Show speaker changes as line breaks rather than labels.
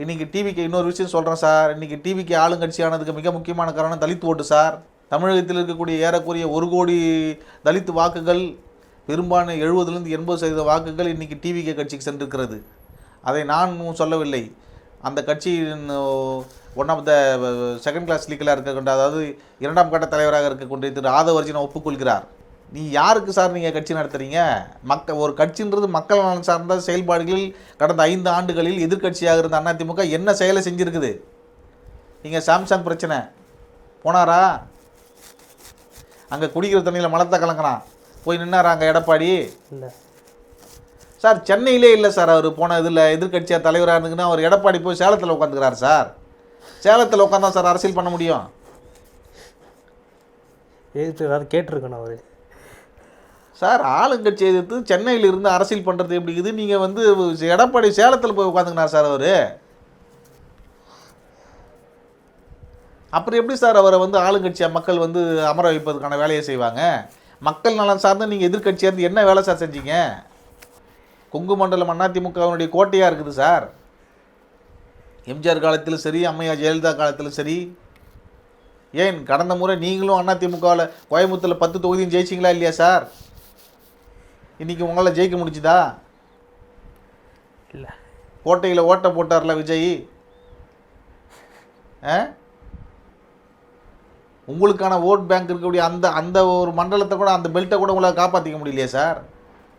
இன்றைக்கி டிவிக்கு இன்னொரு விஷயம் சொல்கிறேன் சார். இன்றைக்கி டிவிக்கு ஆளுங்கட்சியானதுக்கு மிக முக்கியமான காரணம் தலித் ஓட்டு சார். தமிழகத்தில் இருக்கக்கூடிய ஏறக்குறைய 1 கோடி தலித் வாக்குகள், பெரும்பான்மை 70-80% வாக்குகள் இன்றைக்கி டிவிக்கு கட்சிக்கு சென்றிருக்கிறது. அதை நான் சொல்லவில்லை. அந்த கட்சியின் one of the second class லீக்கலாக இருக்கக்கூடிய, அதாவது 2ஆம் கட்ட தலைவராக இருக்கக்கூடிய திரு ஆதவ அர்ஜுனா ஒப்புக்கொள்கிறார். நீ யாருக்கு சார் நீங்கள் கட்சி நடத்துகிறீங்க? ஒரு கட்சின்றது மக்கள் நலன் சார்ந்த செயல்பாடுகளில் கடந்த 5 ஆண்டுகளில் எதிர்க்கட்சியாக இருந்த அதிமுக என்ன செயலை செஞ்சுருக்குது? நீங்கள் சாம்சங் பிரச்சனை போனாரா? அங்கே குடிக்கிற தண்ணியில் மலத்தை கலங்கினான், போய் நின்னாரா அங்கே எடப்பாடி?
இல்லை
சார், சென்னையிலே இல்லை சார். அவர் போன இதில் எதிர்க்கட்சியாக தலைவராக இருந்துங்கன்னா அவர் எடப்பாடி போய் சேலத்தில் உட்காந்துக்கிறார் சார். சேலத்தில் உட்காந்தா சார் அரசியல் பண்ண முடியும்?
எதிர்த்து ஏதாவது கேட்டிருக்கணும் அவர்
சார். ஆளுங்கட்சி எதிர்த்து சென்னையில் இருந்து அரசியல் பண்ணுறது எப்படி இருக்குது? நீங்கள் எடப்பாடி சேலத்தில் போய் உட்காந்துக்கினார் சார் அவர். அப்புறம் எப்படி சார் அவரை ஆளுங்கட்சியாக மக்கள் அமர வைப்பதற்கான வேலையை செய்வாங்க? மக்கள் நலன் சார்ந்து நீங்கள் எதிர்க்கட்சியாக இருந்து என்ன வேலை சார் செஞ்சீங்க? கொங்கு மண்டலம் அதிமுகவினுடைய கோட்டையாக இருக்குது சார். எம்ஜிஆர் காலத்திலும் சரி, அம்மையா ஜெயலலிதா காலத்திலும் சரி. ஏன் கடந்த முறை நீங்களும் அதிமுகவில் கோயம்புத்தூரில் 10 தொகுதியும் ஜெயிச்சிங்களா இல்லையா சார்? இன்றைக்கி உங்களால் ஜெயிக்க முடிச்சுதா?
இல்லை.
கோட்டையில் ஓட்டை போட்டார்ல விஜய். உங்களுக்கான ஓட் பேங்க் இருக்கக்கூடிய அந்த ஒரு மண்டலத்தை கூட, அந்த பெல்ட்டை கூட உங்களால் காப்பாற்றிக்க முடியலையே சார்.